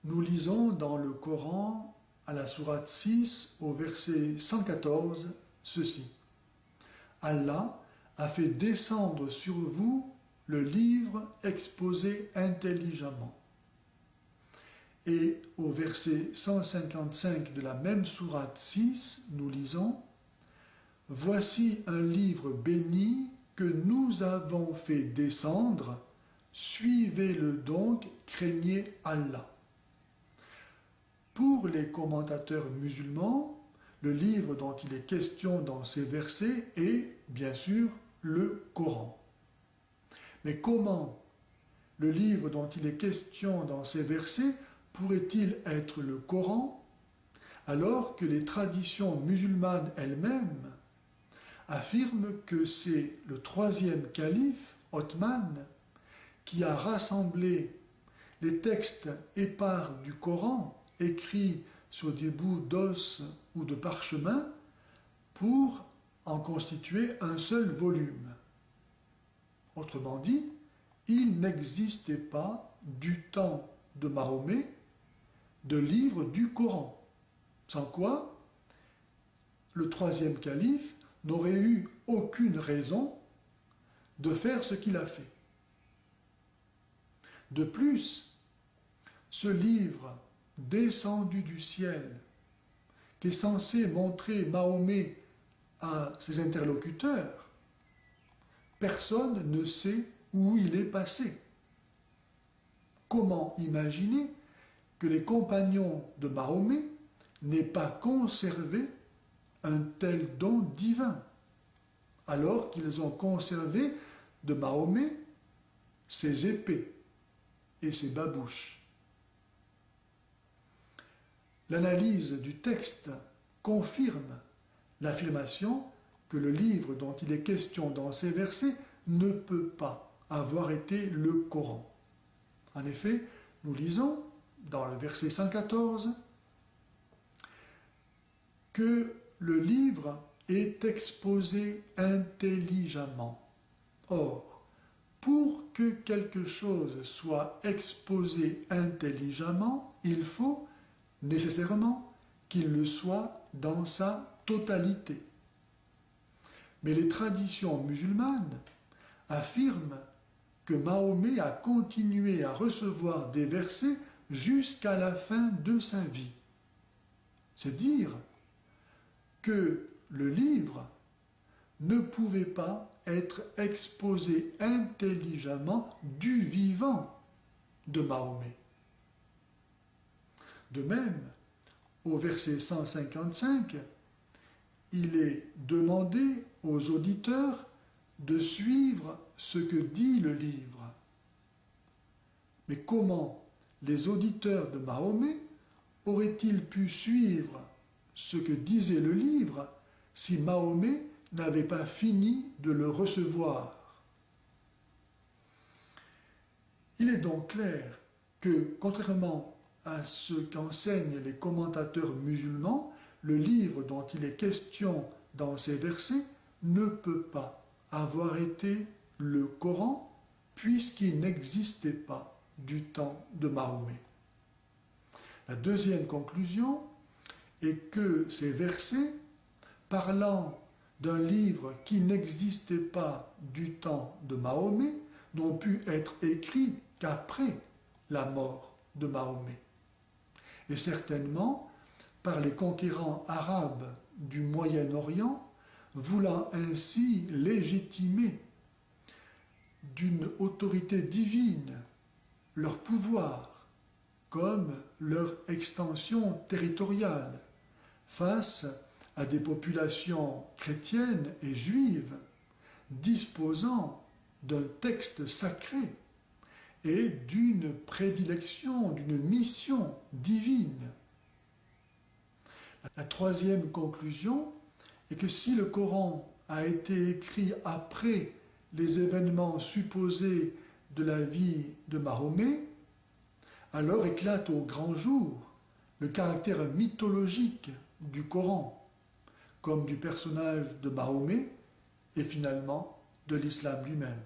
Nous lisons dans le Coran, à la sourate 6, au verset 114, ceci. Allah a fait descendre sur vous le livre exposé intelligemment. Et au verset 155 de la même sourate 6, nous lisons « Voici un livre béni que nous avons fait descendre, suivez-le donc, craignez Allah. » Pour les commentateurs musulmans, le livre dont il est question dans ces versets est, bien sûr, le Coran. Mais comment le livre dont il est question dans ces versets pourrait-il être le Coran, alors que les traditions musulmanes elles-mêmes affirment que c'est le troisième calife, Othman, qui a rassemblé les textes épars du Coran, écrits sur des bouts d'os ou de parchemin, pour en constituer un seul volume. Autrement dit, il n'existait pas du temps de Mahomet de livre du Coran, sans quoi le troisième calife n'aurait eu aucune raison de faire ce qu'il a fait. De plus, ce livre descendu du ciel, qui est censé montrer Mahomet à ses interlocuteurs, personne ne sait où il est passé. Comment imaginer que les compagnons de Mahomet n'aient pas conservé un tel don divin, alors qu'ils ont conservé de Mahomet ses épées et ses babouches. L'analyse du texte confirme l'affirmation que le livre dont il est question dans ces versets ne peut pas avoir été le Coran. En effet, nous lisons dans le verset 114 que le livre est exposé intelligemment. Or, pour que quelque chose soit exposé intelligemment, il faut nécessairement qu'il le soit dans sa totalité. Mais les traditions musulmanes affirment que Mahomet a continué à recevoir des versets jusqu'à la fin de sa vie. C'est dire que le livre ne pouvait pas être exposé intelligemment du vivant de Mahomet. De même, au verset 155, il est demandé aux auditeurs de suivre ce que dit le livre. Mais comment les auditeurs de Mahomet auraient-ils pu suivre ce que disait le livre si Mahomet n'avait pas fini de le recevoir? Il est donc clair que, contrairement à ce qu'enseignent les commentateurs musulmans, le livre dont il est question dans ces versets ne peut pas avoir été le Coran, puisqu'il n'existait pas du temps de Mahomet. La deuxième conclusion est que ces versets, parlant d'un livre qui n'existait pas du temps de Mahomet, n'ont pu être écrits qu'après la mort de Mahomet. Et certainement par les conquérants arabes du Moyen-Orient, voulant ainsi légitimer d'une autorité divine leur pouvoir comme leur extension territoriale face à des populations chrétiennes et juives disposant d'un texte sacré et d'une prédilection, d'une mission divine. La troisième conclusion est que si le Coran a été écrit après les événements supposés de la vie de Mahomet, alors éclate au grand jour le caractère mythologique du Coran, comme du personnage de Mahomet et finalement de l'islam lui-même.